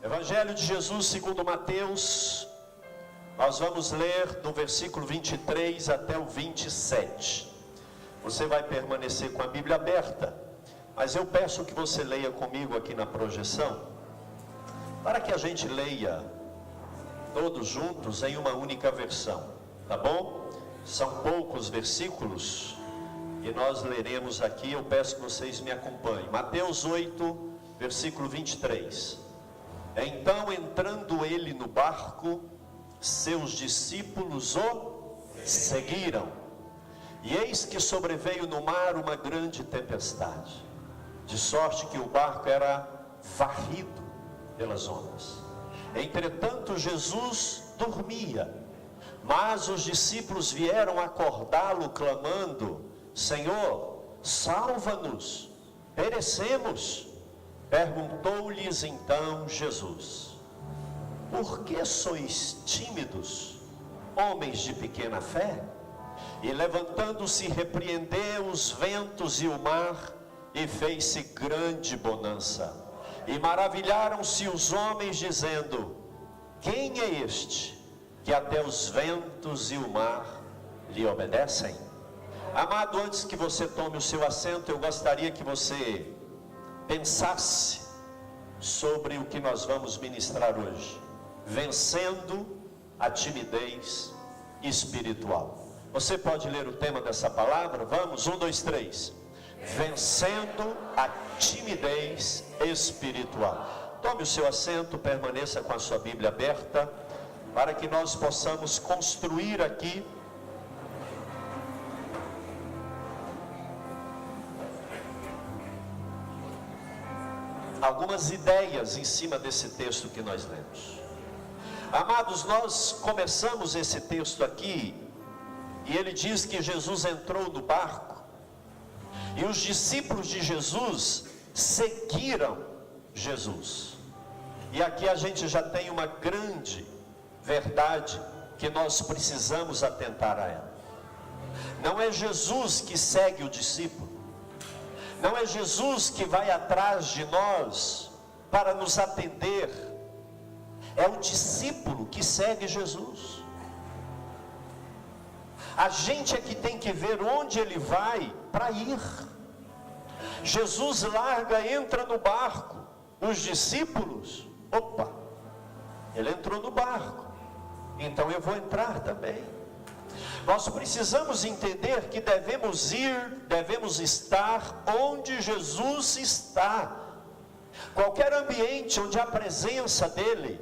Evangelho de Jesus segundo Mateus, nós vamos ler do versículo 23 até o 27. Você vai permanecer com a Bíblia aberta, mas eu peço que você leia comigo aqui na projeção, para que a gente leia todos juntos em uma única versão, tá bom? São poucos versículos e nós leremos aqui, eu peço que vocês me acompanhem. Mateus 8, versículo 23. Então, entrando ele no barco, seus discípulos o seguiram. E eis que sobreveio no mar uma grande tempestade, de sorte que o barco era varrido pelas ondas. Entretanto, Jesus dormia, mas os discípulos vieram acordá-lo, clamando: Senhor, salva-nos, perecemos. Perguntou-lhes então Jesus: por que sois tímidos, homens de pequena fé? E levantando-se, repreendeu os ventos e o mar, e fez-se grande bonança. E maravilharam-se os homens, dizendo: quem é este, que até os ventos e o mar lhe obedecem? Amado, antes que você tome o seu assento, eu gostaria que você pensasse sobre o que nós vamos ministrar hoje: vencendo a timidez espiritual. Você pode ler o tema dessa palavra? Vamos, 1, 2, 3. Vencendo a timidez espiritual. Tome o seu assento, permaneça com a sua Bíblia aberta, para que nós possamos construir aqui algumas ideias em cima desse texto que nós lemos. Amados, nós começamos esse texto aqui, e ele diz que Jesus entrou no barco, e os discípulos de Jesus seguiram Jesus. E aqui a gente já tem uma grande verdade que nós precisamos atentar a ela. Não é Jesus que segue o discípulo, não é Jesus que vai atrás de nós para nos atender, é o discípulo que segue Jesus. A gente é que tem que ver onde ele vai para ir. Jesus larga, entra no barco. Os discípulos, opa, ele entrou no barco, então eu vou entrar também. Nós precisamos entender que devemos ir, devemos estar onde Jesus está. Qualquer ambiente onde a presença dele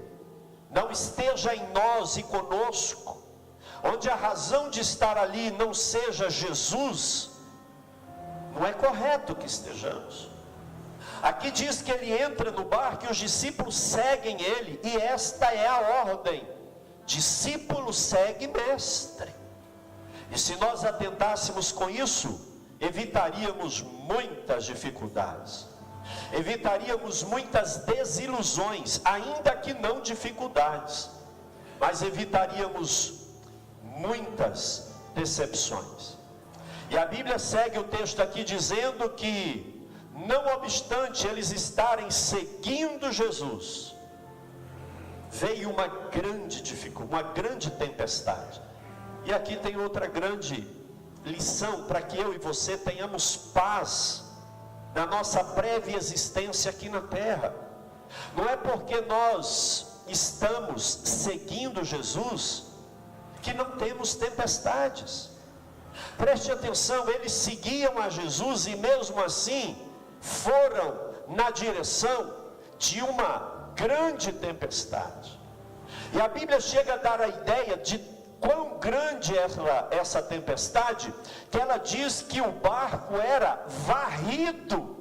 não esteja em nós e conosco, onde a razão de estar ali não seja Jesus, não é correto que estejamos. Aqui diz que ele entra no barco e os discípulos seguem ele, e esta é a ordem: discípulo segue mestre. E se nós atentássemos com isso, evitaríamos muitas dificuldades, evitaríamos muitas desilusões, ainda que não dificuldades, mas evitaríamos muitas decepções. E a Bíblia segue o texto aqui dizendo que, não obstante eles estarem seguindo Jesus, veio uma grande dificuldade, uma grande tempestade. E aqui tem outra grande lição para que eu e você tenhamos paz na nossa breve existência aqui na terra. Não é porque nós estamos seguindo Jesus que não temos tempestades. Preste atenção, eles seguiam a Jesus e mesmo assim foram na direção de uma grande tempestade. E a Bíblia chega a dar a ideia de quão grande era essa tempestade, que ela diz que o barco era varrido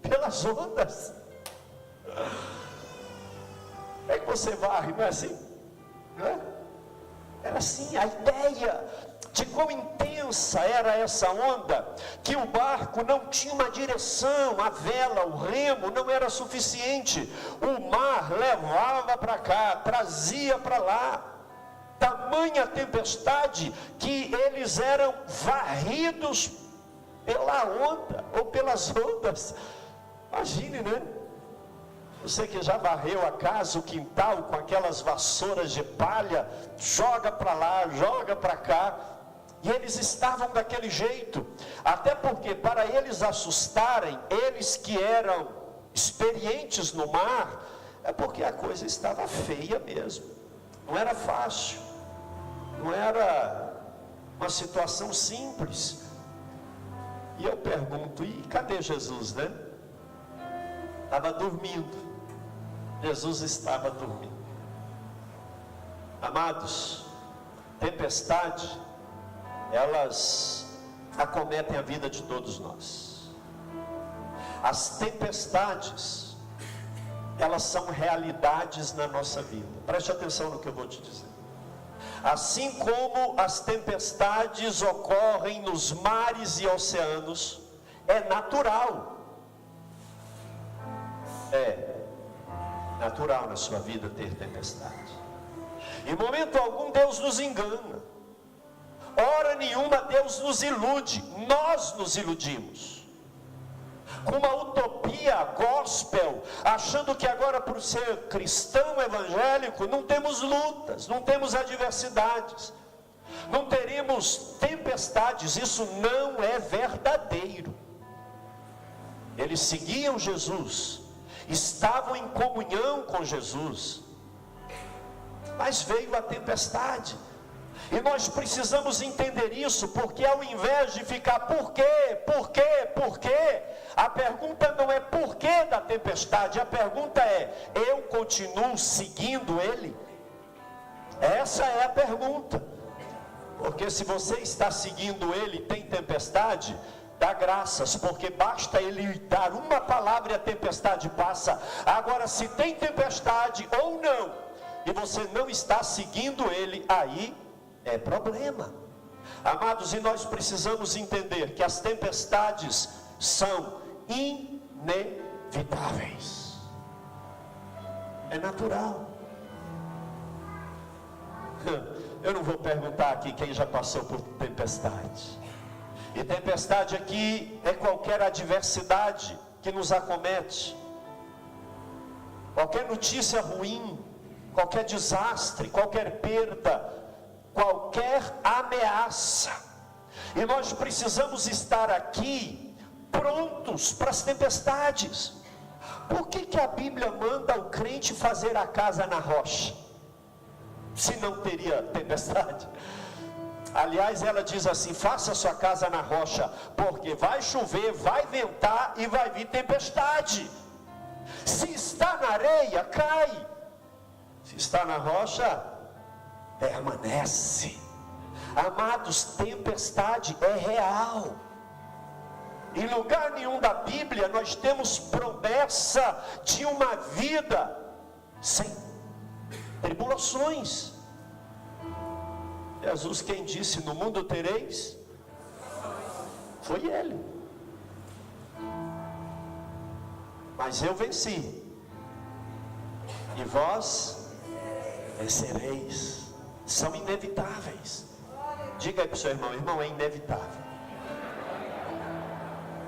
pelas ondas. É que você varre, não é assim? Não é? Era assim a ideia de quão intensa era essa onda, que o barco não tinha uma direção, a vela, o remo não era suficiente, o mar levava para cá, trazia para lá. Tamanha tempestade que eles eram varridos pela onda ou pelas ondas. Imagine, né? Você que já varreu a casa, o quintal, com aquelas vassouras de palha, joga para lá, joga para cá. E eles estavam daquele jeito. Até porque para eles assustarem, eles que eram experientes no mar, é porque a coisa estava feia mesmo. Não era fácil. Não era uma situação simples. E eu pergunto, e cadê Jesus, né? Estava dormindo. Jesus estava dormindo. Amados, tempestade, elas acometem a vida de todos nós. As tempestades, elas são realidades na nossa vida. Preste atenção no que eu vou te dizer. Assim como as tempestades ocorrem nos mares e oceanos, é natural. É natural na sua vida ter tempestade. Em momento algum Deus nos engana. Hora nenhuma Deus nos ilude. Nós nos iludimos com uma utopia gospel, achando que agora, por ser cristão evangélico, não temos lutas, não temos adversidades, não teremos tempestades. Isso não é verdadeiro. Eles seguiam Jesus, estavam em comunhão com Jesus, mas veio a tempestade. E nós precisamos entender isso, porque ao invés de ficar por quê, a pergunta não é por quê da tempestade, a pergunta é: eu continuo seguindo Ele? Essa é a pergunta. Porque se você está seguindo Ele, tem tempestade, dá graças, porque basta Ele dar uma palavra e a tempestade passa. Agora, se tem tempestade ou não, e você não está seguindo Ele, aí é problema. Amados, e nós precisamos entender que as tempestades são inevitáveis. É natural. Eu não vou perguntar aqui quem já passou por tempestade. E tempestade aqui é qualquer adversidade que nos acomete, qualquer notícia ruim, qualquer desastre, qualquer perda, qualquer ameaça. E nós precisamos estar aqui prontos para as tempestades. Por que a Bíblia manda o crente fazer a casa na rocha, se não teria tempestade? Aliás, ela diz assim: faça a sua casa na rocha, porque vai chover, vai ventar e vai vir tempestade. Se está na areia, cai. Se está na rocha, permanece. Amados, tempestade é real. Em lugar nenhum da Bíblia nós temos promessa de uma vida sem tribulações. Jesus, quem disse: no mundo tereis, foi Ele. Mas eu venci, e vós vencereis. São inevitáveis. Diga aí para o seu irmão: irmão, é inevitável.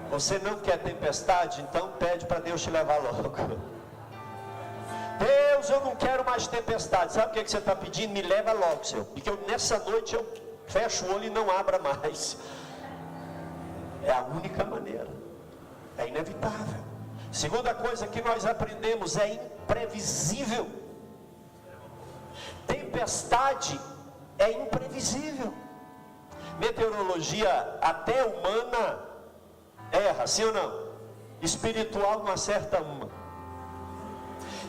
Você não quer tempestade? Então pede para Deus te levar logo. Deus, eu não quero mais tempestade. Sabe o que você está pedindo? Me leva logo, Senhor, porque nessa noite eu fecho o olho e não abra mais. É a única maneira. É inevitável. Segunda coisa que nós aprendemos: é imprevisível. Tempestade é imprevisível. Meteorologia até humana erra, sim ou não? Espiritual não acerta uma.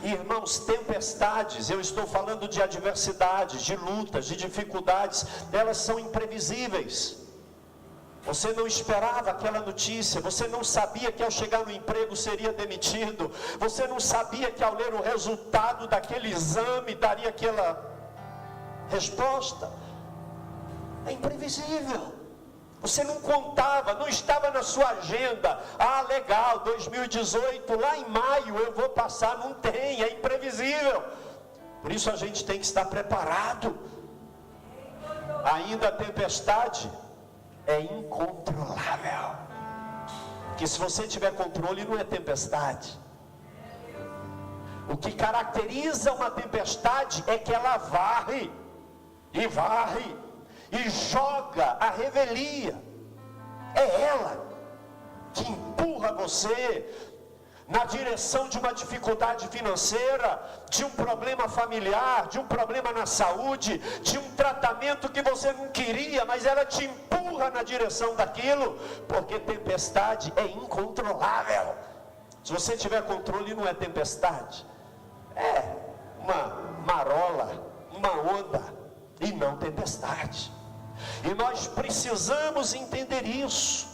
Irmãos, tempestades, eu estou falando de adversidades, de lutas, de dificuldades, elas são imprevisíveis. Você não esperava aquela notícia, você não sabia que ao chegar no emprego seria demitido, você não sabia que ao ler o resultado daquele exame daria aquela resposta. É imprevisível. Você não contava, não estava na sua agenda. Ah, legal, 2018, lá em maio eu vou passar. Não tem, é imprevisível. Por isso a gente tem que estar preparado. Ainda a tempestade é incontrolável. Porque se você tiver controle, não é tempestade. O que caracteriza uma tempestade é que ela varre, e joga a revelia. É ela que empurra você na direção de uma dificuldade financeira, de um problema familiar, de um problema na saúde, de um tratamento que você não queria, mas ela te empurra na direção daquilo, porque tempestade é incontrolável. Se você tiver controle, não é tempestade, é uma marola, uma onda, e não tempestade. E nós precisamos entender isso.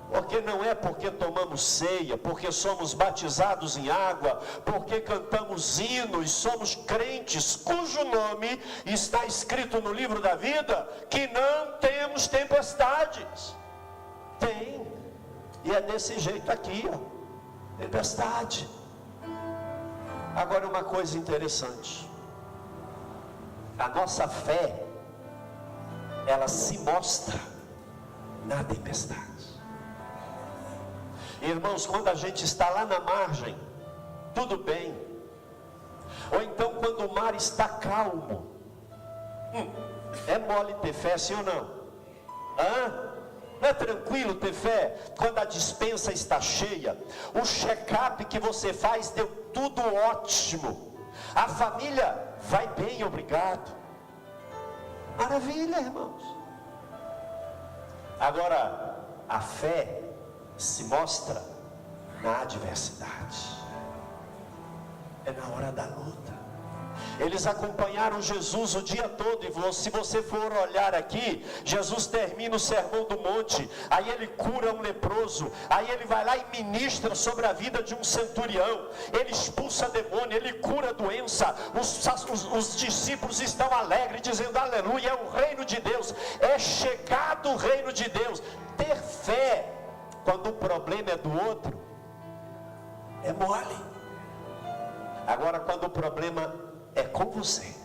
Porque não é porque tomamos ceia, porque somos batizados em água, porque cantamos hinos, somos crentes, cujo nome está escrito no livro da vida, que não temos tempestades. Tem, e é desse jeito aqui, ó, tempestade. Agora uma coisa interessante, a nossa fé, ela se mostra na tempestade. Irmãos, quando a gente está lá na margem, tudo bem. Ou então quando o mar está calmo, é mole ter fé, sim ou não? Não é tranquilo ter fé quando a despensa está cheia, o check-up que você faz deu tudo ótimo, a família vai bem, obrigado. Maravilha, irmãos. Agora, a fé se mostra na adversidade, é na hora da luta. Eles acompanharam Jesus o dia todo, e se você for olhar aqui, Jesus termina o sermão do monte, aí ele cura um leproso, aí ele vai lá e ministra sobre a vida de um centurião, ele expulsa demônio, ele cura a doença, os discípulos estão alegres, dizendo aleluia, é o reino de Deus, é chegado o reino de Deus. Ter fé quando o problema é do outro, é mole. Agora quando o problema é com você,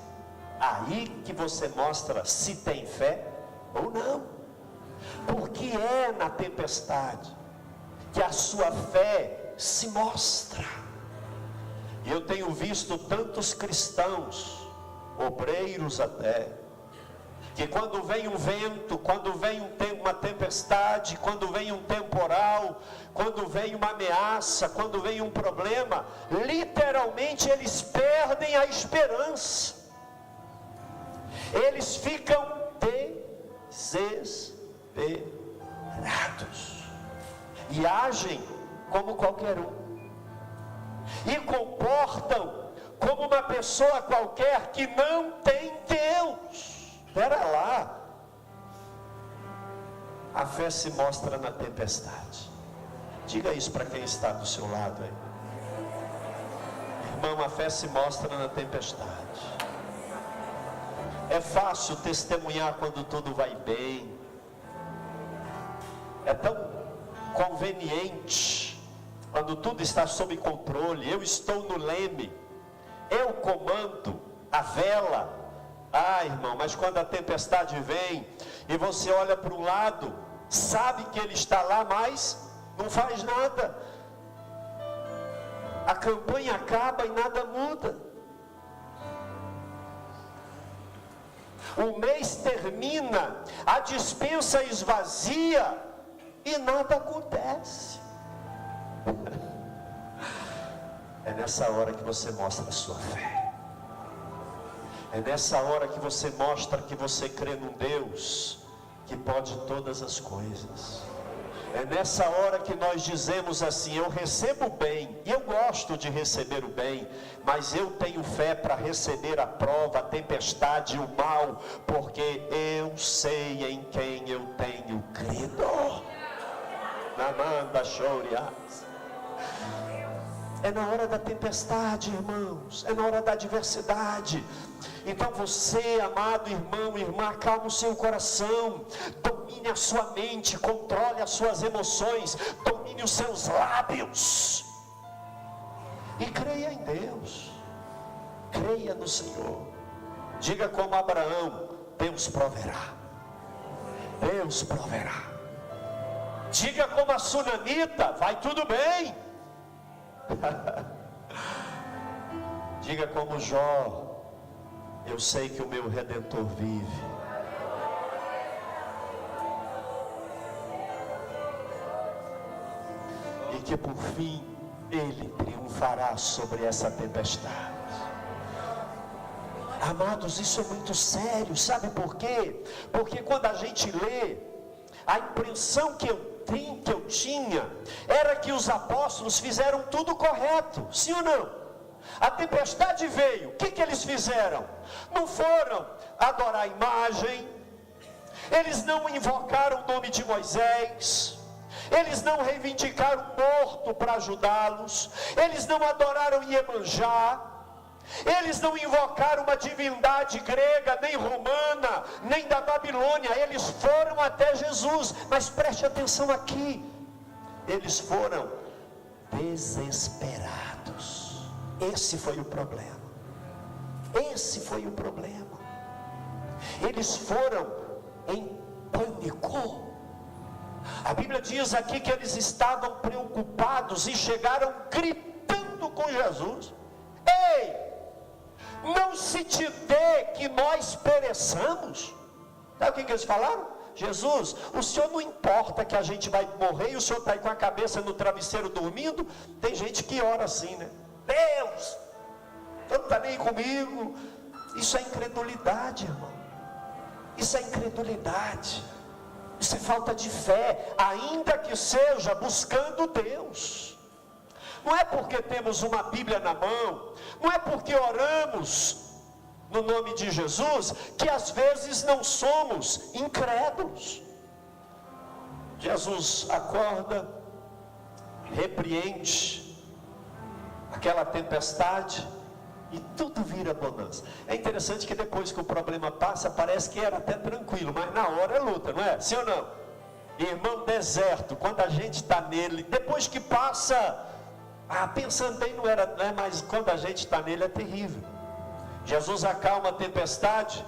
aí que você mostra se tem fé ou não. Porque é na tempestade que a sua fé se mostra. E eu tenho visto tantos cristãos, obreiros até, que quando vem um vento, quando vem uma tempestade, quando vem um temporal, quando vem uma ameaça, quando vem um problema, literalmente eles perdem a esperança, eles ficam desesperados e agem como qualquer um, e comportam como uma pessoa qualquer que não tem Deus. Espera lá, a fé se mostra na tempestade. Diga isso para quem está do seu lado aí. Irmão, a fé se mostra na tempestade. É fácil testemunhar quando tudo vai bem, é tão conveniente quando tudo está sob controle. Eu estou no leme, eu comando a vela. Irmão, mas quando a tempestade vem e você olha para um lado, sabe que ele está lá, mas não faz nada. A campanha acaba e nada muda. O mês termina, a despensa esvazia e nada acontece. É nessa hora que você mostra a sua fé. É nessa hora que você mostra que você crê num Deus que pode todas as coisas. É nessa hora que nós dizemos assim: eu recebo o bem, e eu gosto de receber o bem, mas eu tenho fé para receber a prova, a tempestade e o mal, porque eu sei em quem eu tenho crido. Namanda Shorias. É na hora da tempestade, irmãos, é na hora da adversidade. Então você, amado irmão, irmã, acalme o seu coração, domine a sua mente, controle as suas emoções, domine os seus lábios e creia em Deus, creia no Senhor. Diga como Abraão: Deus proverá, Deus proverá. Diga como a sunamita: vai tudo bem. Diga como Jó: eu sei que o meu Redentor vive. E que por fim Ele triunfará sobre essa tempestade. Amados, isso é muito sério, sabe por quê? Porque quando a gente lê, a impressão que eu tinha era que os apóstolos fizeram tudo correto, sim ou não? A tempestade veio, o que eles fizeram? Não foram adorar a imagem, eles não invocaram o nome de Moisés, eles não reivindicaram o morto para ajudá-los, eles não adoraram Iemanjá, eles não invocaram uma divindade grega, nem romana, nem da Babilônia. Eles foram até Jesus. Mas preste atenção aqui, eles foram desesperados. Esse foi o problema. Esse foi o problema. Eles foram em pânico. A Bíblia diz aqui que eles estavam preocupados e chegaram gritando com Jesus: ei, não se te dê que nós pereçamos. Sabe o que eles falaram? Jesus, o Senhor não importa que a gente vai morrer e o Senhor está aí com a cabeça no travesseiro dormindo? Tem gente que ora assim, né? Deus, tu não está nem comigo. Isso é incredulidade, irmão. Isso é incredulidade. Isso é falta de fé, ainda que seja buscando Deus. Não é porque temos uma Bíblia na mão, não é porque oramos no nome de Jesus, que às vezes não somos incrédulos. Jesus acorda, repreende aquela tempestade e tudo vira bonança. É interessante que depois que o problema passa, parece que era até tranquilo, mas na hora é luta, não é? Sim ou não? Irmão, deserto, quando a gente está nele, depois que passa, pensando bem, não é, mas quando a gente está nele é terrível. Jesus acalma a tempestade,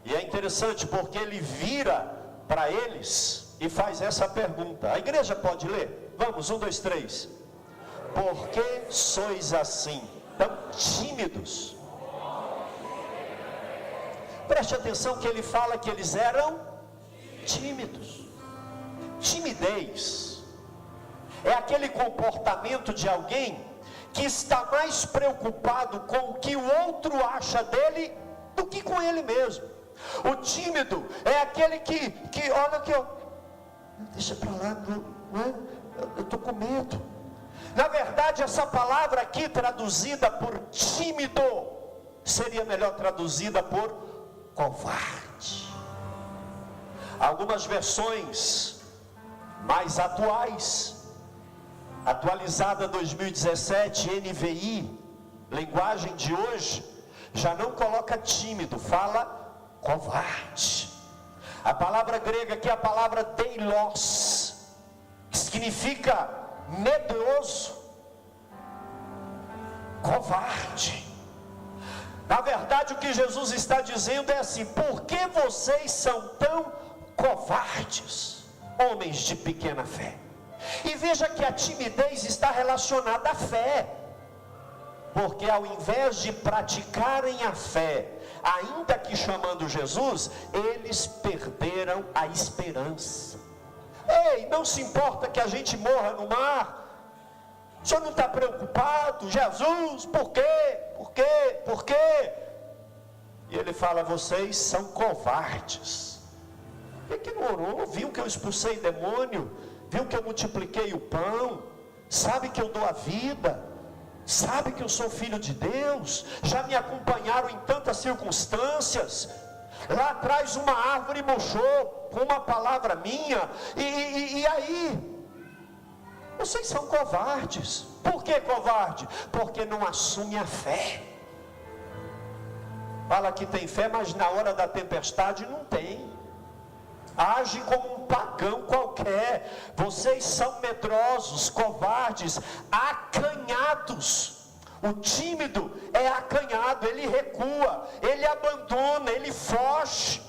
e é interessante porque ele vira para eles e faz essa pergunta. A igreja pode ler? Vamos, 1, 2, 3. Por que sois assim, tão tímidos? Preste atenção que ele fala que eles eram tímidos. Timidez é aquele comportamento de alguém que está mais preocupado com o que o outro acha dele do que com ele mesmo. O tímido é aquele que olha aqui, ó, deixa para lá, não é? Eu estou com medo. Na verdade, essa palavra aqui traduzida por tímido seria melhor traduzida por covarde. Algumas versões mais atuais, atualizada 2017, NVI, linguagem de hoje, já não coloca tímido, fala covarde. A palavra grega aqui é a palavra deilos, que significa medroso, covarde. Na verdade, o que Jesus está dizendo é assim: por que vocês são tão covardes, homens de pequena fé? E veja que a timidez está relacionada à fé, porque ao invés de praticarem a fé, ainda que chamando Jesus, eles perderam a esperança. Ei, não se importa que a gente morra no mar? O senhor não está preocupado? Jesus, por quê? Por quê? Por quê? E ele fala: vocês são covardes. Por que não orou? Viu que eu expulsei demônio? Viu que eu multipliquei o pão? Sabe que eu dou a vida? Sabe que eu sou filho de Deus? Já me acompanharam em tantas circunstâncias. Lá atrás uma árvore murchou com uma palavra minha. E aí? Vocês são covardes. Por que covarde? Porque não assume a fé. Fala que tem fé, mas na hora da tempestade não tem. Age como um pagão qualquer. Vocês são medrosos, covardes, acanhados. O tímido é acanhado, ele recua, ele abandona, ele foge.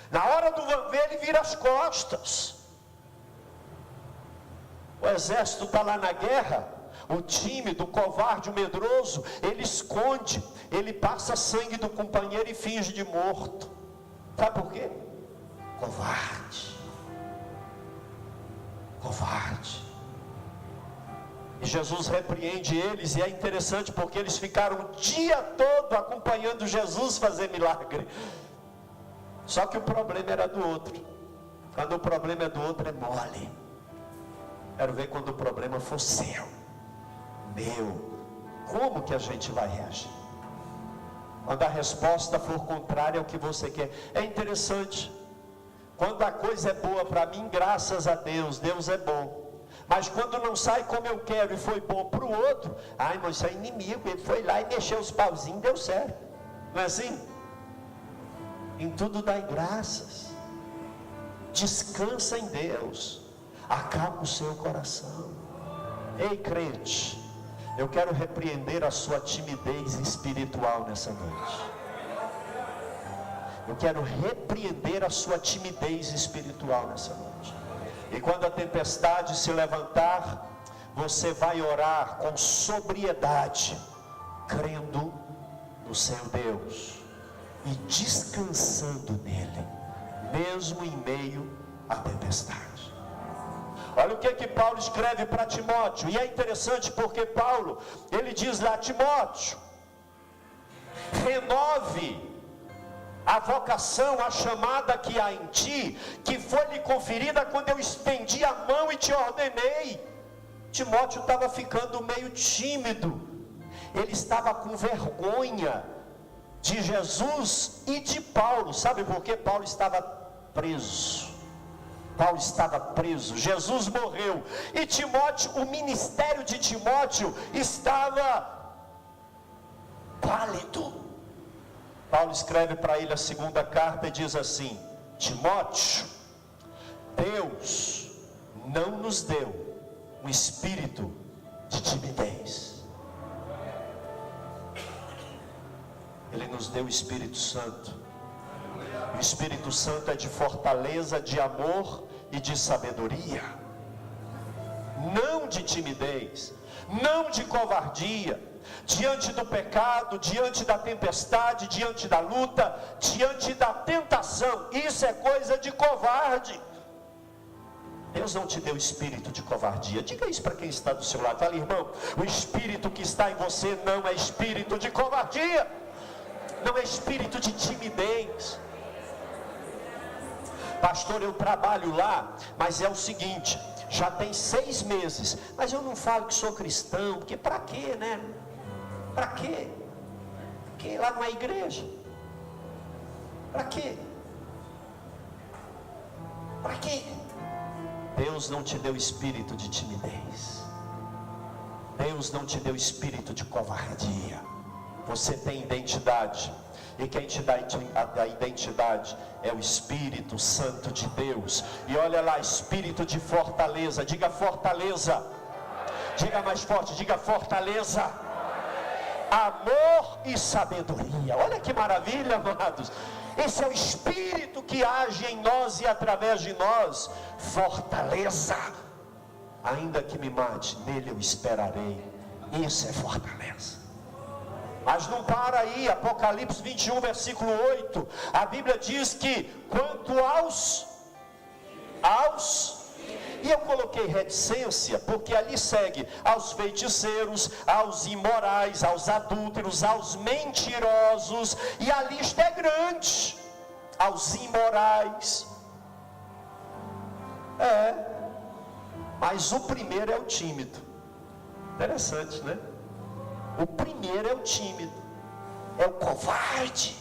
Na hora do vamos ver, ele vira as costas. O exército está lá na guerra, O tímido, o covarde, o medroso, ele esconde, ele passa sangue do companheiro e finge de morto. Sabe por quê? Covarde. Covarde. E Jesus repreende eles, e é interessante porque eles ficaram o dia todo acompanhando Jesus fazer milagre. Só que o problema era do outro. Quando o problema é do outro, é mole. Quero ver quando o problema for seu, meu. Como que a gente vai reagir? Quando a resposta for contrária ao que você quer. É interessante. Quando a coisa é boa para mim, graças a Deus, Deus é bom. Mas quando não sai como eu quero e foi bom para o outro, ai, mas isso é inimigo, ele foi lá e mexeu os pauzinhos, deu certo. Não é assim? Em tudo dai graças. Descansa em Deus. Acalma o seu coração. Ei, crente, eu quero repreender a sua timidez espiritual nessa noite. Eu quero repreender a sua timidez espiritual nessa noite. E quando a tempestade se levantar, você vai orar com sobriedade, crendo no seu Deus e descansando nele, mesmo em meio à tempestade. Olha o que Paulo escreve para Timóteo, e é interessante porque Paulo, ele diz lá: Timóteo, renove a vocação, a chamada que há em ti, que foi lhe conferida quando eu estendi a mão e te ordenei. Timóteo estava ficando meio tímido, ele estava com vergonha de Jesus e de Paulo. Sabe por quê? Paulo estava preso. Paulo estava preso, Jesus morreu, e Timóteo, o ministério de Timóteo estava pálido. Paulo escreve para ele a segunda carta e diz assim: Timóteo, Deus não nos deu um espírito de timidez, Ele nos deu o Espírito Santo. O Espírito Santo é de fortaleza, de amor e de sabedoria, não de timidez, não de covardia, diante do pecado, diante da tempestade, diante da luta, diante da tentação. Isso é coisa de covarde. Deus não te deu espírito de covardia. Diga isso para quem está do seu lado. Fala: irmão, o espírito que está em você não é espírito de covardia, não é espírito de timidez. Pastor, eu trabalho lá, mas é o seguinte, já tem 6 meses, mas eu não falo que sou cristão, porque para quê, né? Para quê? Porque lá não é igreja. Para quê? Para quê? Deus não te deu espírito de timidez. Deus não te deu espírito de covardia. Você tem identidade. E quem te dá a identidade é o Espírito Santo de Deus. E olha lá, espírito de fortaleza. Diga fortaleza. Diga mais forte, diga fortaleza. Amor e sabedoria. Olha que maravilha, amados. Esse é o Espírito que age em nós e através de nós. Fortaleza. Ainda que me mate, nele eu esperarei. Isso é fortaleza. Mas não para aí. Apocalipse 21, versículo 8, a Bíblia diz que quanto aos, e eu coloquei reticência, porque ali segue aos feiticeiros, aos imorais, aos adúlteros, aos mentirosos, e a lista é grande, aos imorais, mas o primeiro é o tímido. Interessante, né? O primeiro é o tímido, é o covarde.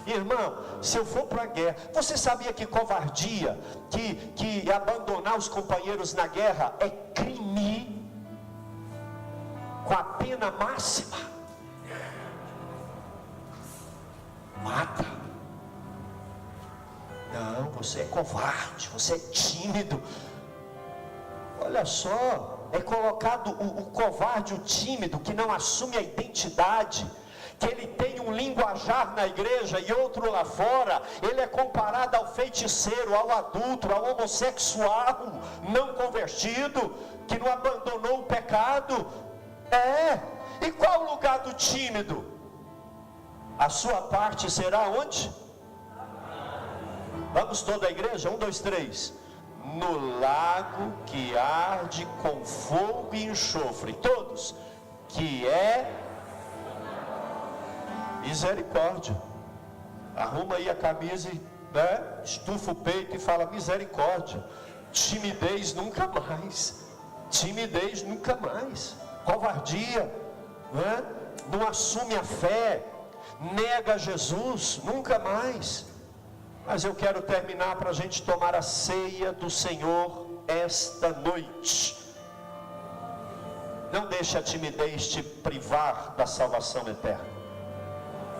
Irmão, se eu for para a guerra, você sabia que covardia, que abandonar os companheiros na guerra é crime com a pena máxima? Mata. Não, você é covarde, você é tímido. Olha só, é colocado o covarde, o tímido, que não assume a identidade, que ele tem um linguajar na igreja e outro lá fora, ele é comparado ao feiticeiro, ao adúltero, ao homossexual não convertido, que não abandonou o pecado. E qual o lugar do tímido? A sua parte será onde? Vamos toda a igreja? 1, 2, 3. No lago que arde com fogo e enxofre. Todos. Que é misericórdia. Arruma aí a camisa e estufa o peito e fala misericórdia. Timidez nunca mais. Timidez nunca mais. Covardia, não assume a fé, nega Jesus, nunca mais. Mas eu quero terminar para a gente tomar a ceia do Senhor esta noite. Não deixe a timidez te privar da salvação eterna.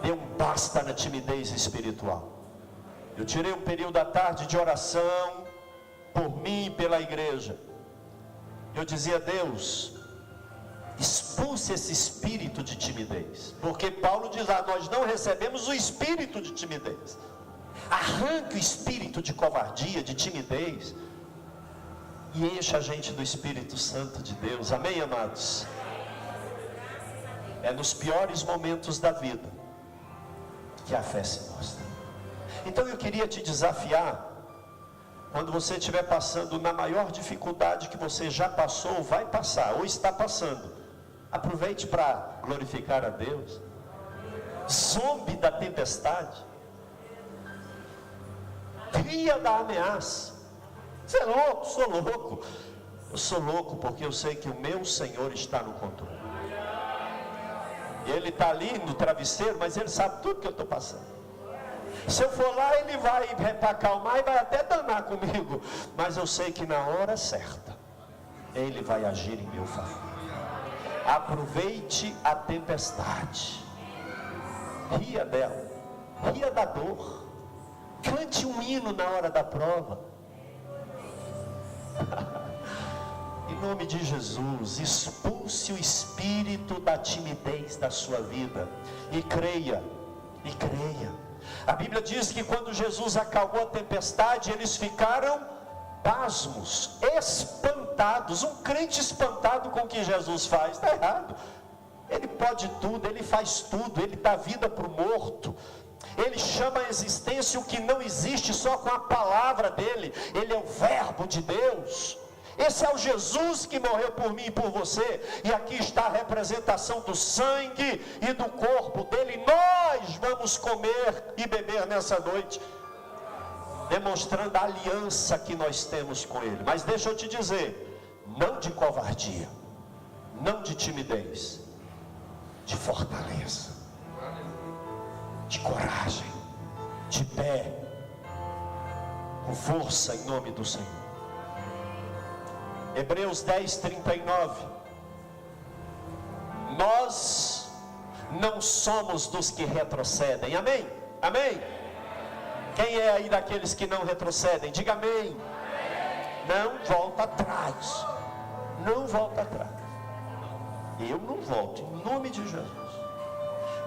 Dê um basta na timidez espiritual. Eu tirei um período da tarde de oração por mim e pela igreja. Eu dizia: Deus, expulse esse espírito de timidez, porque Paulo diz lá: nós não recebemos o espírito de timidez. Arranque o espírito de covardia, de timidez, e encha a gente do Espírito Santo de Deus. Amém, amados? É nos piores momentos da vida que a fé se mostra. Então eu queria te desafiar, quando você estiver passando na maior dificuldade que você já passou, vai passar, ou está passando, aproveite para glorificar a Deus. Zombe da tempestade, ria da ameaça. Você é louco? Sou louco. Eu sou louco porque eu sei que o meu Senhor está no controle. Ele está ali no travesseiro, mas Ele sabe tudo que eu estou passando. Se eu for lá, Ele vai para acalmar e vai até danar comigo. Mas eu sei que na hora certa, Ele vai agir em meu favor. Aproveite a tempestade. Ria dela. Ria da dor. Cante um hino na hora da prova. Em nome de Jesus, expulse o espírito da timidez da sua vida. E creia. E creia. A Bíblia diz que quando Jesus acalmou a tempestade, eles ficaram pasmos, espantados. Um crente espantado com o que Jesus faz, está errado. Ele pode tudo, Ele faz tudo, Ele dá vida para o morto. Ele chama a existência o que não existe só com a palavra dele. Ele é o verbo de Deus. Esse é o Jesus que morreu por mim e por você. E aqui está a representação do sangue e do corpo dele. Nós vamos comer e beber nessa noite, demonstrando a aliança que nós temos com ele. Mas deixa eu te dizer, não de covardia, não de timidez, de fortaleza, de coragem, de pé, com força em nome do Senhor. Hebreus 10, 39. Nós não somos dos que retrocedem. Amém? Amém? Quem é aí daqueles que não retrocedem? Diga amém. Não volta atrás. Não volta atrás. Eu não volto, em nome de Jesus.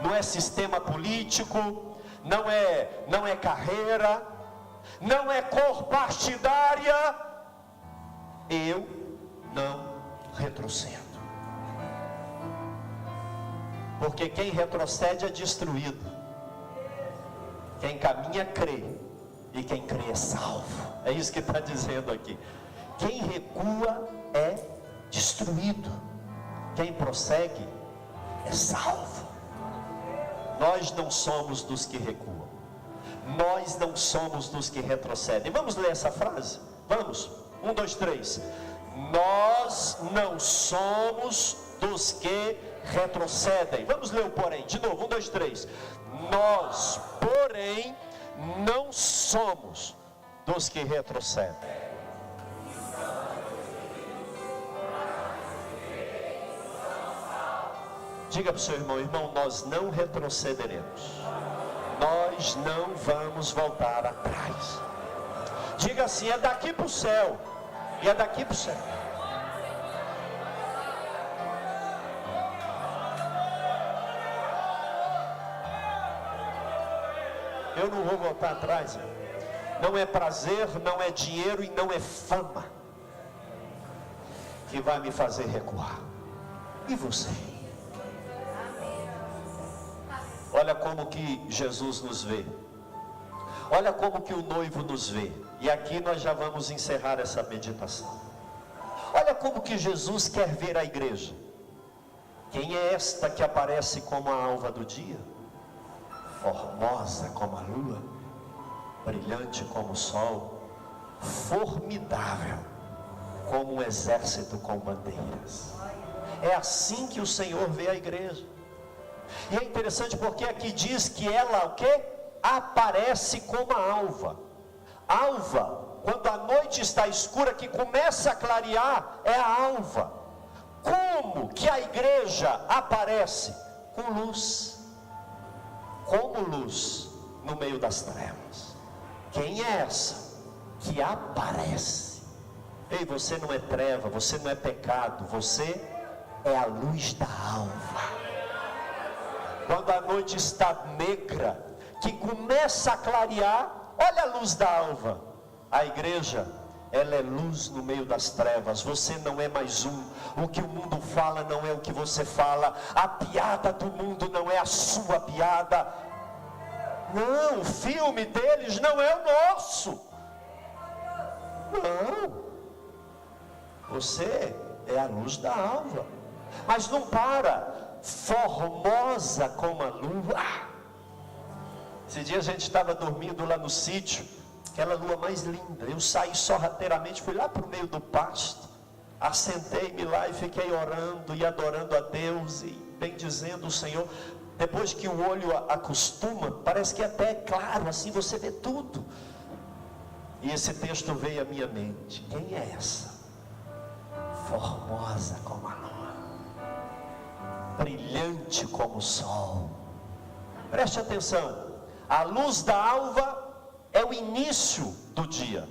Não é sistema político, não é carreira, não é cor partidária. Eu não retrocedo. Porque quem retrocede é destruído. Quem caminha crê, e quem crê é salvo. É isso que está dizendo aqui. Quem recua é destruído. Quem prossegue é salvo. Nós não somos dos que recuam. Nós não somos dos que retrocedem. Vamos ler essa frase? Vamos. 1, 2, 3. Nós não somos dos que retrocedem. Vamos ler o porém. De novo. 1, 2, 3. Nós, porém, não somos dos que retrocedem. Diga para o seu irmão: irmão, nós não retrocederemos. Nós não vamos voltar atrás. Diga assim: é daqui para o céu. E é daqui para o céu. Eu não vou voltar atrás. Não é prazer, não é dinheiro e não é fama que vai me fazer recuar. E você? Olha como que Jesus nos vê. Olha como que o noivo nos vê. E aqui nós já vamos encerrar essa meditação. Olha como que Jesus quer ver a igreja. Quem é esta que aparece como a alva do dia? Formosa como a lua, brilhante como o sol, formidável como um exército com bandeiras. É assim que o Senhor vê a igreja. E é interessante porque aqui diz que ela o quê? Aparece como a alva. Alva, quando a noite está escura, que começa a clarear, é a alva. Como que a igreja aparece? Com luz. Como luz no meio das trevas. Quem é essa que aparece? Ei, você não é treva, você não é pecado, você é a luz da alva. Quando a noite está negra, que começa a clarear, olha a luz da alva. A igreja, ela é luz no meio das trevas. Você não é mais um. O que o mundo fala não é o que você fala. A piada do mundo não é a sua piada. Não, o filme deles não é o nosso. Não. Você é a luz da alva. Mas não para. Formosa como a lua. Esse dia a gente estava dormindo lá no sítio, aquela lua mais linda. Eu saí sorrateiramente, fui lá para o meio do pasto, assentei-me lá e fiquei orando e adorando a Deus e bendizendo o Senhor. Depois que o olho acostuma, parece que até é claro, assim você vê tudo. E esse texto veio à minha mente. Quem é essa? Formosa como a lua, brilhante como o sol. Preste atenção. A luz da alva é o início do dia.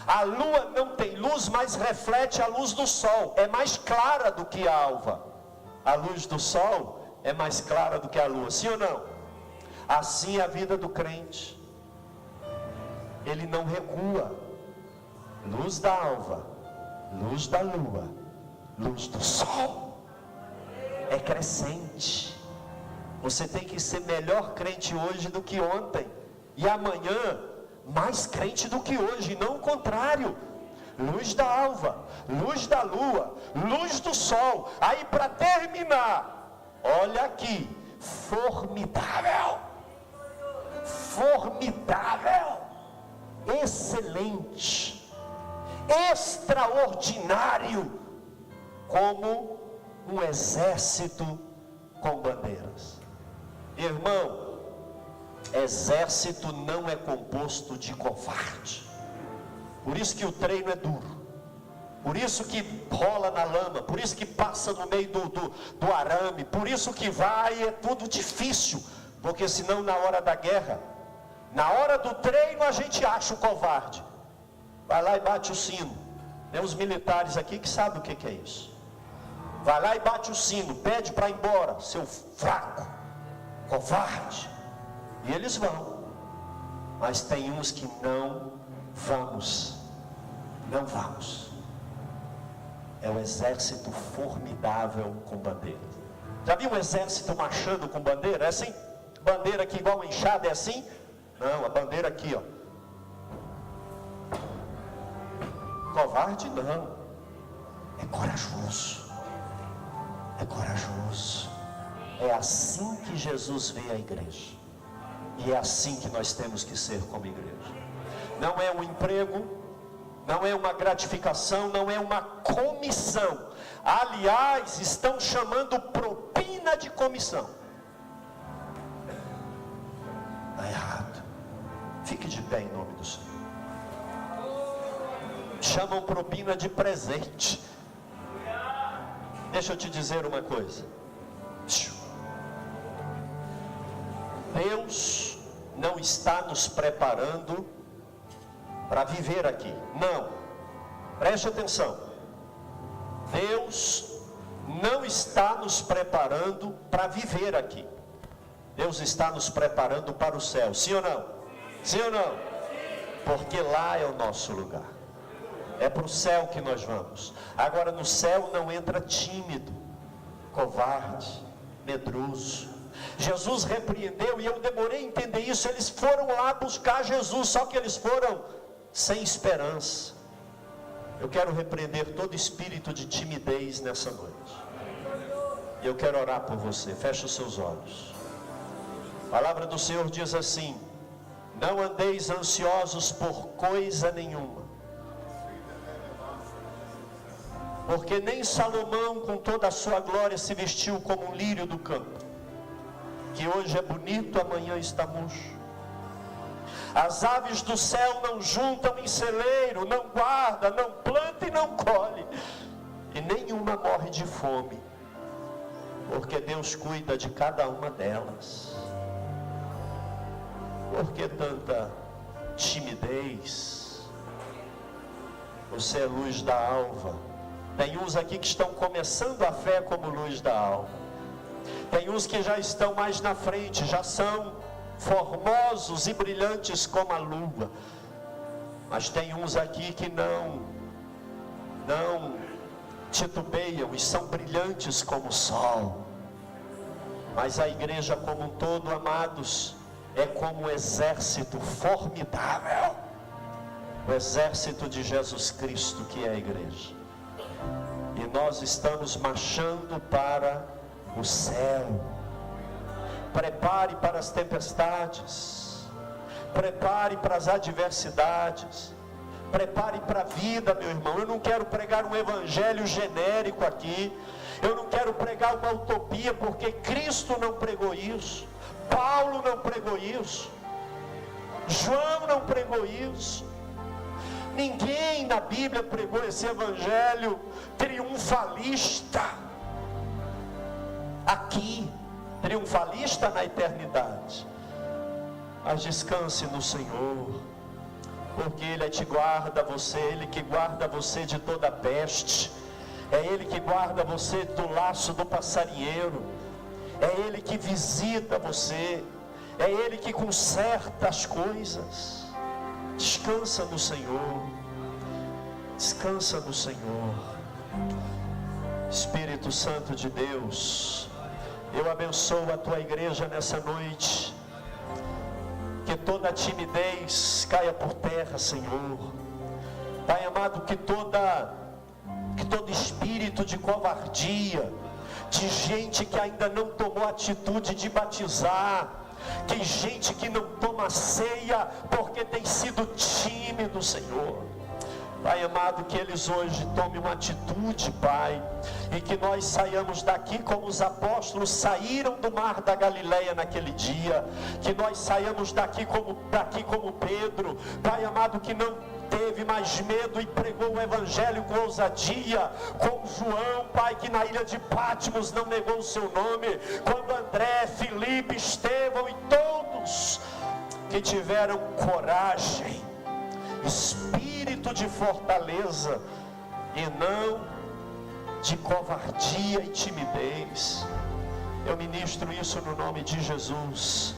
A lua não tem luz, mas reflete a luz do sol. É mais clara do que a alva. A luz do sol é mais clara do que a lua. Sim ou não? Assim é a vida do crente. Ele não recua. Luz da alva, luz da lua, luz do sol. É crescente. Você tem que ser melhor crente hoje do que ontem. E amanhã, mais crente do que hoje. Não o contrário. Luz da alva, luz da lua, luz do sol. Aí para terminar, olha aqui. Formidável. Formidável. Excelente. Extraordinário. Como um exército com bandeiras. Irmão, exército não é composto de covarde. Por isso que o treino é duro. Por isso que rola na lama. Por isso que passa no meio do arame. Por isso que vai, é tudo difícil. Porque senão na hora da guerra, na hora do treino a gente acha o covarde. Vai lá e bate o sino. Tem uns militares aqui que sabem o que é isso. Vai lá e bate o sino, pede para ir embora, seu fraco, covarde. E eles vão. Mas tem uns que não vamos. Não vamos. É um exército formidável com bandeira. Já viu um exército marchando com bandeira? É assim? Bandeira aqui igual uma enxada, é assim? Não, a bandeira aqui, ó. Covarde não. É corajoso. É corajoso. É assim que Jesus vê a igreja. E é assim que nós temos que ser como igreja. Não é um emprego, não é uma gratificação, não é uma comissão. Aliás, estão chamando propina de comissão. Está errado. Fique de pé em nome do Senhor. Chamam propina de presente. Deixa eu te dizer uma coisa. Deus não está nos preparando para viver aqui. Não. Preste atenção. Deus não está nos preparando para viver aqui. Deus está nos preparando para o céu, sim ou não? Sim ou não? Porque lá é o nosso lugar. É para o céu que nós vamos. Agora no céu não entra tímido, covarde, medroso. Jesus repreendeu, e eu demorei a entender isso. Eles foram lá buscar Jesus, só que eles foram sem esperança. Eu quero repreender todo espírito de timidez nessa noite. E eu quero orar por você. Feche os seus olhos. A palavra do Senhor diz assim: não andeis ansiosos por coisa nenhuma, porque nem Salomão com toda a sua glória se vestiu como um lírio do campo, que hoje é bonito, amanhã está murcho. As aves do céu não juntam em celeiro, não guarda, não planta e não colhe, e nenhuma morre de fome, porque Deus cuida de cada uma delas. Por que tanta timidez? Você é luz da alva. Tem uns aqui que estão começando a fé como luz da alva. Tem uns que já estão mais na frente, já são formosos e brilhantes como a lua. Mas tem uns aqui que não titubeiam e são brilhantes como o sol. Mas a igreja como um todo, amados, é como um exército formidável. O exército de Jesus Cristo, que é a igreja. E nós estamos marchando para o céu. Prepare para as tempestades, prepare para as adversidades, prepare para a vida, meu irmão. Eu não quero pregar um evangelho genérico aqui, eu não quero pregar uma utopia, porque Cristo não pregou isso, Paulo não pregou isso, João não pregou isso, ninguém na Bíblia pregou esse evangelho triunfalista aqui, triunfalista na eternidade. Mas descanse no Senhor, porque Ele te guarda você, Ele que guarda você de toda peste, é Ele que guarda você do laço do passarinheiro, é Ele que visita você, é Ele que conserta as coisas. Descansa no Senhor, descansa no Senhor. Espírito Santo de Deus, eu abençoo a tua igreja nessa noite. Que toda timidez caia por terra, Senhor. Pai amado, que todo espírito de covardia, de gente que ainda não tomou atitude de batizar, que gente que não toma ceia porque tem sido tímido, Senhor. Pai amado, que eles hoje tomem uma atitude, Pai, e que nós saiamos daqui como os apóstolos saíram do mar da Galileia naquele dia, que nós saiamos daqui como Pedro, Pai amado, que não teve mais medo e pregou o evangelho com ousadia, como João, Pai, que na ilha de Patmos não negou o seu nome, quando André, Filipe, Estevão e todos que tiveram coragem, espírito de fortaleza e não de covardia e timidez. Eu ministro isso no nome de Jesus.